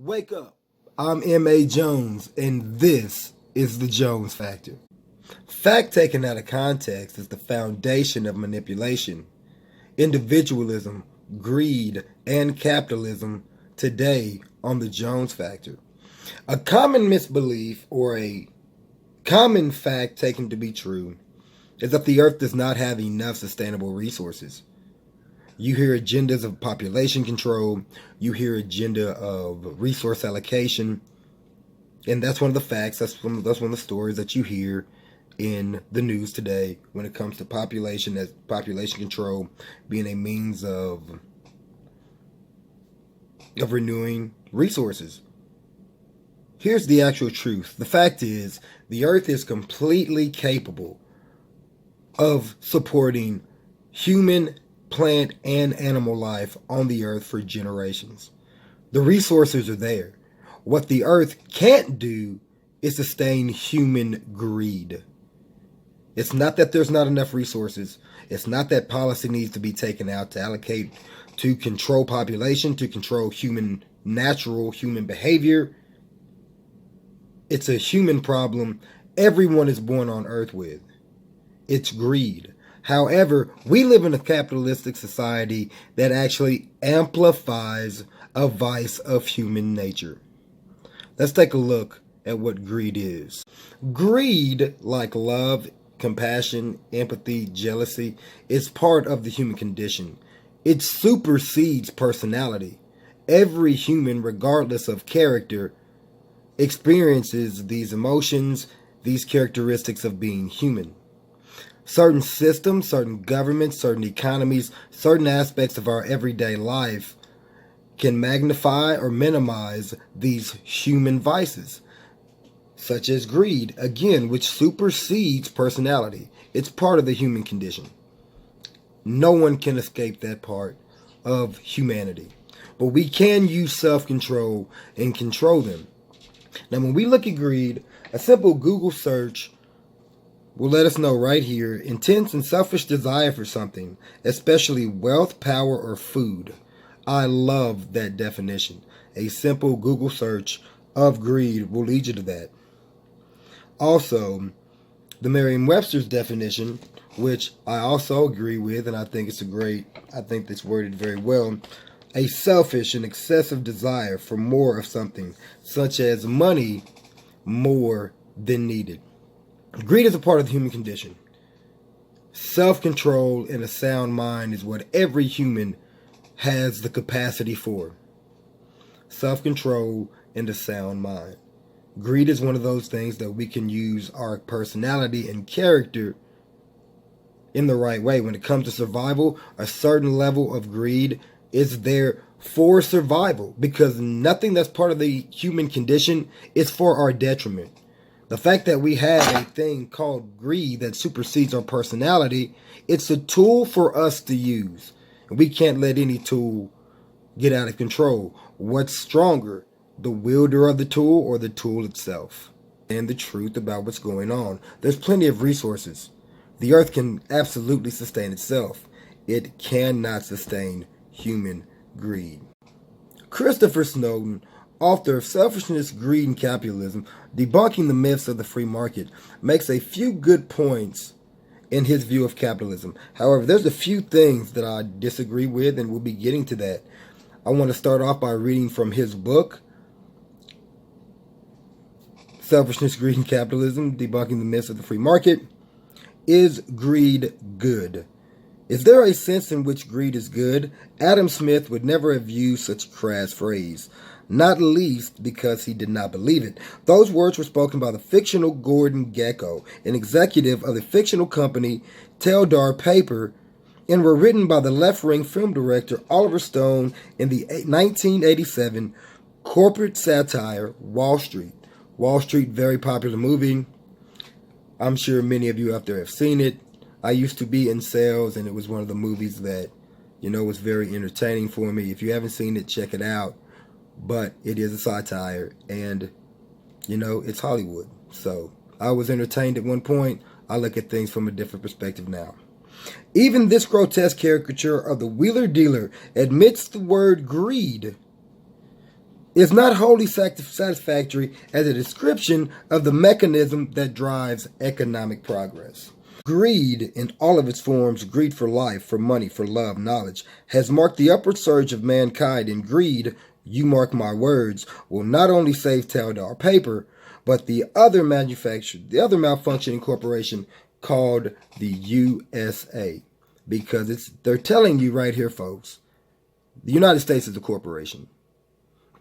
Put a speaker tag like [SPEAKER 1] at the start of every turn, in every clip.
[SPEAKER 1] Wake up. I'm M.A. Jones, and this is the Jones Factor. Fact taken out of context is the foundation of manipulation. Individualism, greed, and capitalism today on the Jones Factor. A common misbelief or a common fact taken to be true is that the earth does not have enough sustainable resources. You hear agendas of population control, you hear agenda of resource allocation, and that's one of the facts, that's one of the stories that you hear in the news today when it comes to population, as population control being a means of renewing resources. Here's the actual truth. The fact is, the earth is completely capable of supporting human, plant, and animal life on the earth for generations. The resources are there. What the earth can't do is sustain human greed. It's not that there's not enough resources. It's not that policy needs to be taken out to allocate, to control population, to control natural human behavior. It's a human problem everyone is born on earth with. It's greed. However, we live in a capitalistic society that actually amplifies a vice of human nature. Let's take a look at what greed is. Greed, like love, compassion, empathy, jealousy, is part of the human condition. It supersedes personality. Every human, regardless of character, experiences these emotions, these characteristics of being human. Certain systems, certain governments, certain economies, certain aspects of our everyday life can magnify or minimize these human vices, such as greed, again, which supersedes personality. It's part of the human condition. No one can escape that part of humanity. But we can use self-control and control them. Now, when we look at greed, a simple Google search will let us know right here: intense and selfish desire for something, especially wealth, power, or food. I love that definition. A simple Google search of greed will lead you to that. Also, the Merriam-Webster's definition, which I also agree with, and I think it's worded very well. A selfish and excessive desire for more of something, such as money, more than needed. Greed is a part of the human condition. Self-control and a sound mind is what every human has the capacity for. Self-control and a sound mind. Greed is one of those things that we can use our personality and character in the right way. When it comes to survival, a certain level of greed is there for survival, because nothing that's part of the human condition is for our detriment. The fact that we have a thing called greed that supersedes our personality, it's a tool for us to use. We can't let any tool get out of control. What's stronger, the wielder of the tool or the tool itself? And the truth about what's going on. There's plenty of resources. The earth can absolutely sustain itself. It cannot sustain human greed. Christopher Snowden, author of Selfishness, Greed, and Capitalism, Debunking the Myths of the Free Market, makes a few good points in his view of capitalism. However, there's a few things that I disagree with, and we'll be getting to that. I want to start off by reading from his book, Selfishness, Greed, and Capitalism, Debunking the Myths of the Free Market. Is greed good? Is there a sense in which greed is good? Adam Smith would never have used such a crass phrase, not least because he did not believe it. Those words were spoken by the fictional Gordon Gekko, an executive of the fictional company Teldar Paper, and were written by the left-wing film director Oliver Stone in the 1987 corporate satire Wall Street. Wall Street, very popular movie. I'm sure many of you out there have seen it. I used to be in sales, and it was one of the movies that, was very entertaining for me. If you haven't seen it, check it out. But it is a satire, and, it's Hollywood. So I was entertained at one point. I look at things from a different perspective now. Even this grotesque caricature of the wheeler dealer admits the word greed is not wholly satisfactory as a description of the mechanism that drives economic progress. Greed in all of its forms, greed for life, for money, for love, knowledge, has marked the upward surge of mankind, and greed, you mark my words, will not only save Taldar paper, but the other malfunctioning corporation called the USA. Because they're telling you right here, folks, the United States is a corporation.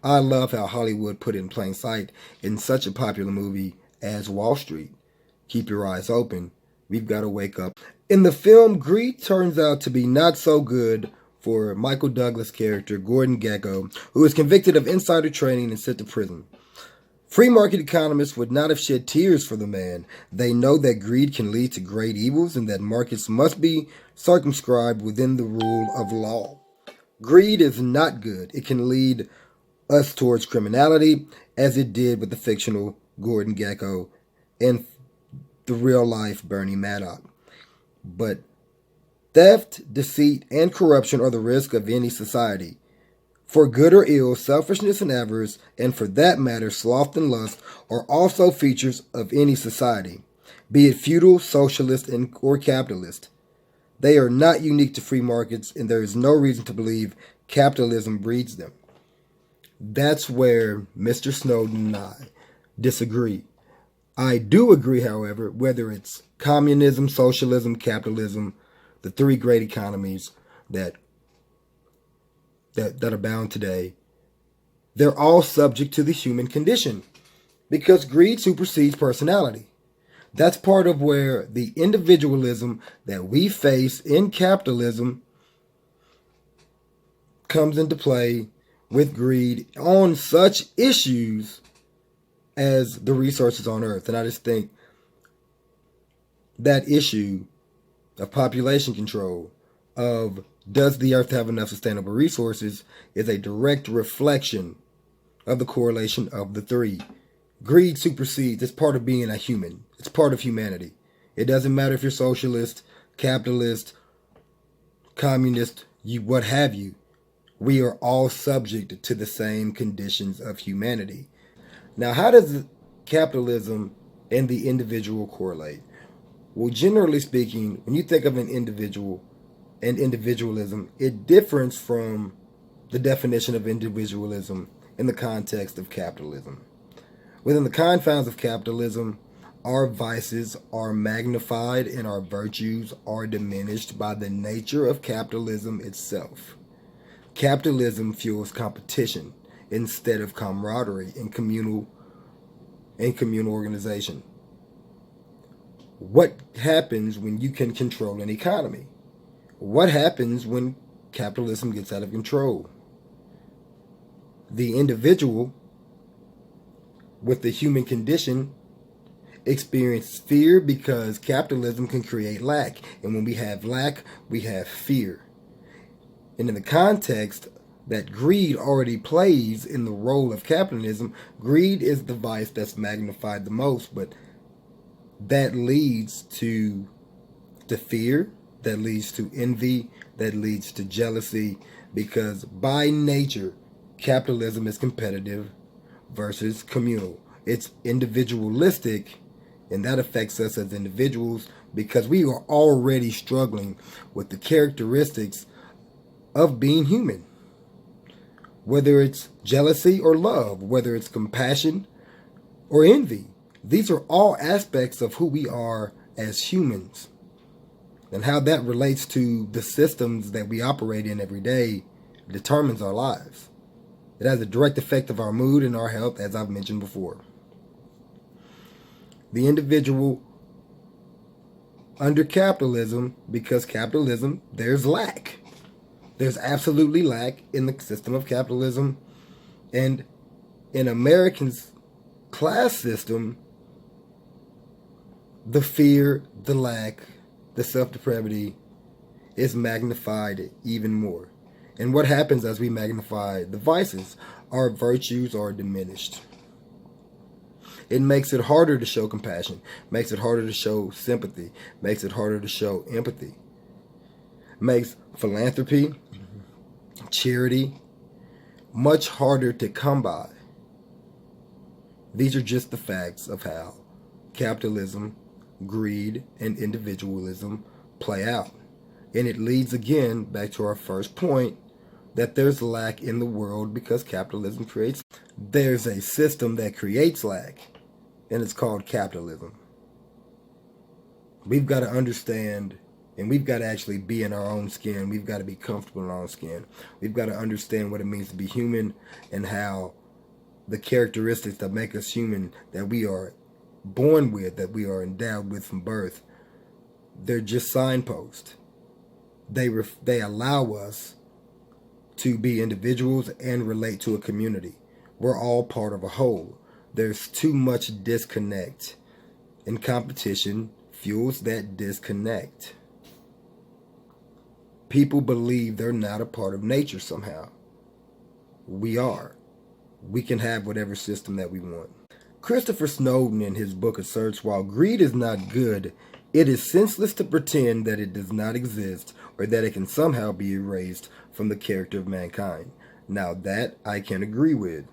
[SPEAKER 1] I love how Hollywood put it in plain sight in such a popular movie as Wall Street. Keep your eyes open. We've got to wake up. In the film, greed turns out to be not so good for Michael Douglas' character, Gordon Gekko, who is convicted of insider trading and sent to prison. Free market economists would not have shed tears for the man. They know that greed can lead to great evils and that markets must be circumscribed within the rule of law. Greed is not good. It can lead us towards criminality, as it did with the fictional Gordon Gekko and the real-life Bernie Madoff. But theft, deceit, and corruption are the risk of any society. For good or ill, selfishness and avarice, and for that matter, sloth and lust, are also features of any society, be it feudal, socialist, or capitalist. They are not unique to free markets, and there is no reason to believe capitalism breeds them. That's where Mr. Snowden and I disagree. I do agree, however, whether it's communism, socialism, capitalism, the three great economies that abound today, they're all subject to the human condition because greed supersedes personality. That's part of where the individualism that we face in capitalism comes into play with greed on such issues as the resources on Earth. And I just think that issue of population control, of does the Earth have enough sustainable resources, is a direct reflection of the correlation of the three. Greed supersedes. It's part of being a human. It's part of humanity. It doesn't matter if you're socialist, capitalist, communist, what have you. We are all subject to the same conditions of humanity. Now, how does capitalism and the individual correlate? Well, generally speaking, when you think of an individual and individualism, it differs from the definition of individualism in the context of capitalism. Within the confines of capitalism, our vices are magnified and our virtues are diminished by the nature of capitalism itself. Capitalism fuels competition instead of camaraderie and communal organization. What happens when you can control an economy? What happens when capitalism gets out of control? The individual with the human condition experience fear because capitalism can create lack. And when we have lack, we have fear. And in the context that greed already plays in the role of capitalism, greed is the vice that's magnified the most, but that leads to fear, that leads to envy, that leads to jealousy, because by nature, capitalism is competitive versus communal. It's individualistic, and that affects us as individuals because we are already struggling with the characteristics of being human. Whether it's jealousy or love, whether it's compassion or envy, these are all aspects of who we are as humans. And how that relates to the systems that we operate in every day determines our lives. It has a direct effect of our mood and our health, as I've mentioned before. The individual under capitalism, because capitalism, there's lack. There's absolutely lack in the system of capitalism. And in Americans' class system, the fear, the lack, the self-depravity is magnified even more. And what happens as we magnify the vices? Our virtues are diminished. It makes it harder to show compassion, makes it harder to show sympathy, makes it harder to show empathy. Makes philanthropy, charity, much harder to come by. These are just the facts of how capitalism, greed, and individualism play out. And it leads again back to our first point, that there's lack in the world because capitalism creates. There's a system that creates lack, and it's called capitalism. We've got to understand, and we've got to actually be in our own skin. We've got to be comfortable in our own skin. We've got to understand what it means to be human and how the characteristics that make us human, that we are born with, that we are endowed with from birth, they're just signposts. They allow us to be individuals and relate to a community. We're all part of a whole. There's too much disconnect, and competition fuels that disconnect. People believe they're not a part of nature somehow. We are. We can have whatever system that we want. Christopher Snowden, in his book asserts, while greed is not good, it is senseless to pretend that it does not exist or that it can somehow be erased from the character of mankind. Now that I can agree with.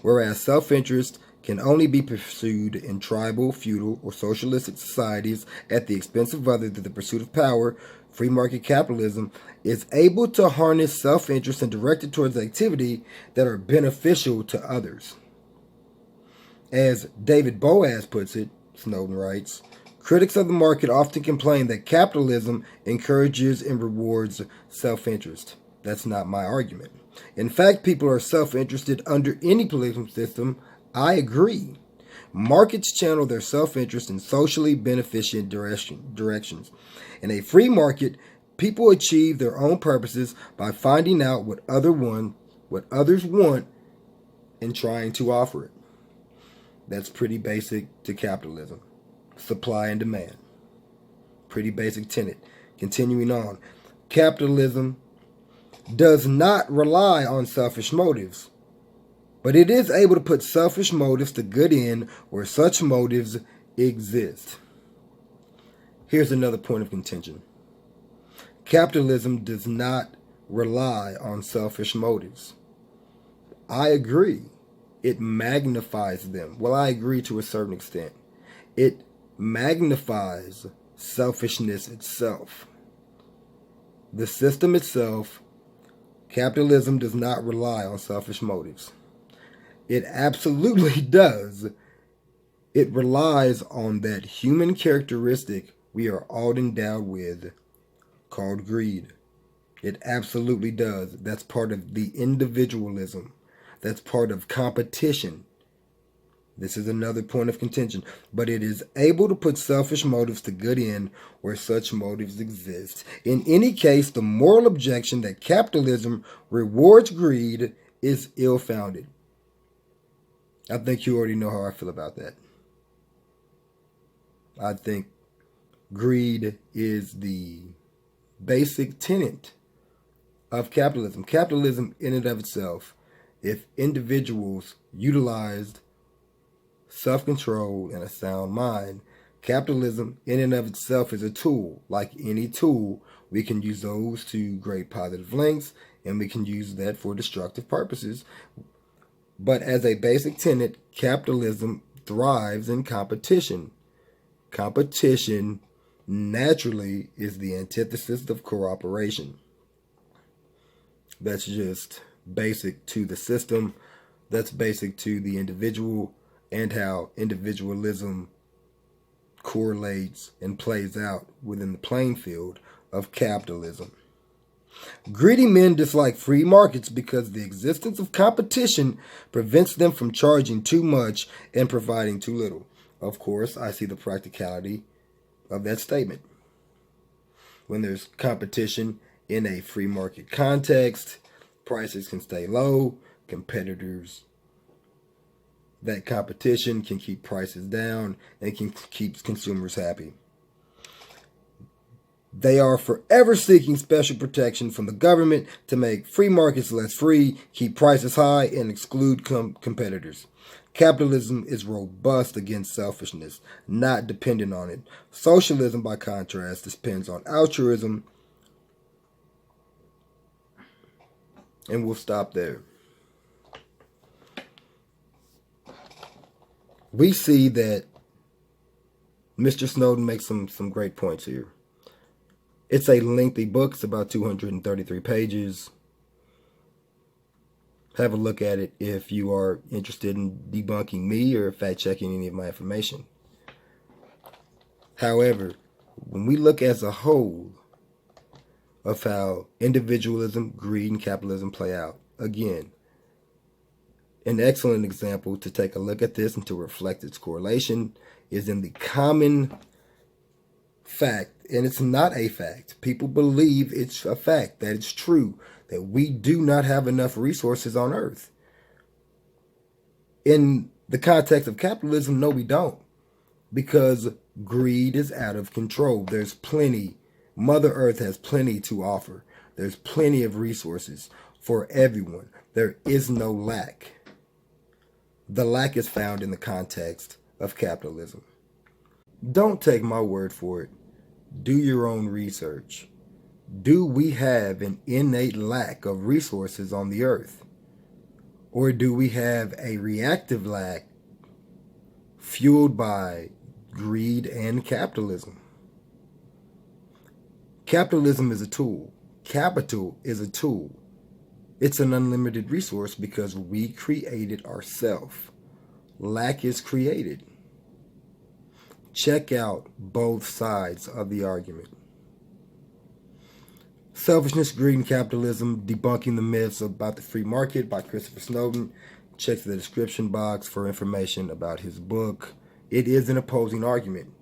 [SPEAKER 1] Whereas self-interest can only be pursued in tribal, feudal, or socialistic societies at the expense of others to the pursuit of power, free market capitalism is able to harness self-interest and direct it towards activity that are beneficial to others. As David Boaz puts it, Snowden writes, critics of the market often complain that capitalism encourages and rewards self-interest. That's not my argument. In fact, people are self-interested under any political system. I agree. Markets channel their self-interest in socially beneficent directions. In a free market, people achieve their own purposes by finding out what others want and trying to offer it. That's pretty basic to capitalism. Supply and demand. Pretty basic tenet. Continuing on. Capitalism does not rely on selfish motives, but it is able to put selfish motives to good end where such motives exist. Here's another point of contention. Capitalism does not rely on selfish motives. I agree. It magnifies them. Well, I agree to a certain extent. It magnifies selfishness itself. The system itself, capitalism, does not rely on selfish motives. It absolutely does. It relies on that human characteristic we are all endowed with, called greed. It absolutely does. That's part of the individualism. That's part of competition. This is another point of contention. But it is able to put selfish motives to good end where such motives exist. In any case, the moral objection that capitalism rewards greed is ill-founded. I think you already know how I feel about that. I think greed is the basic tenet of capitalism. Capitalism in and of itself, if individuals utilized self-control and a sound mind, capitalism in and of itself is a tool. Like any tool, we can use those to great positive lengths, and we can use that for destructive purposes. But as a basic tenet, capitalism thrives in competition. Competition naturally is the antithesis of cooperation. That's just basic to the system. That's basic to the individual and how individualism correlates and plays out within the playing field of capitalism. Greedy men dislike free markets because the existence of competition prevents them from charging too much and providing too little. Of course, I see the practicality of that statement. When there's competition in a free market context, prices can stay low, that competition can keep prices down and can keep consumers happy. They are forever seeking special protection from the government to make free markets less free, keep prices high, and exclude competitors. Capitalism is robust against selfishness, not dependent on it. Socialism, by contrast, depends on altruism. And we'll stop there. we see that Mr. Snowden makes some great points here. It's a lengthy book. It's about 233 pages. Have a look at it if you are interested in debunking me or fact-checking any of my information. However, when we look as a whole of how individualism, greed, and capitalism play out, again, an excellent example to take a look at this and to reflect its correlation is in the common fact, and it's not a fact. People believe it's a fact, that it's true, that we do not have enough resources on Earth. In the context of capitalism, no, we don't. Because greed is out of control. There's plenty. Mother Earth has plenty to offer. There's plenty of resources for everyone. There is no lack. The lack is found in the context of capitalism. Don't take my word for it. Do your own research. Do we have an innate lack of resources on the earth? Or do we have a reactive lack fueled by greed and capitalism? Capitalism is a tool. Capital is a tool. It's an unlimited resource because we create it ourselves. Lack is created. Check out both sides of the argument. Selfishness, Greed, and Capitalism, Debunking the Myths About the Free Market by Christopher Snowden. Check the description box for information about his book. It is an opposing argument.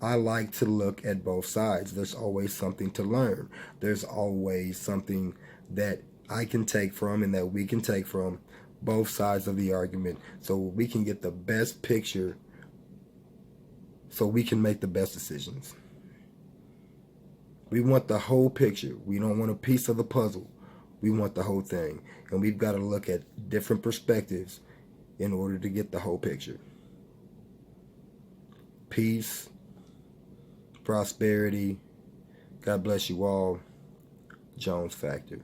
[SPEAKER 1] I like to look at both sides. There's always something to learn. There's always something that I can take from and that we can take from both sides of the argument so we can get the best picture, so we can make the best decisions. We want the whole picture. We don't want a piece of the puzzle. We want the whole thing. And we've got to look at different perspectives in order to get the whole picture. Peace, prosperity. God bless you all. Jones Factor.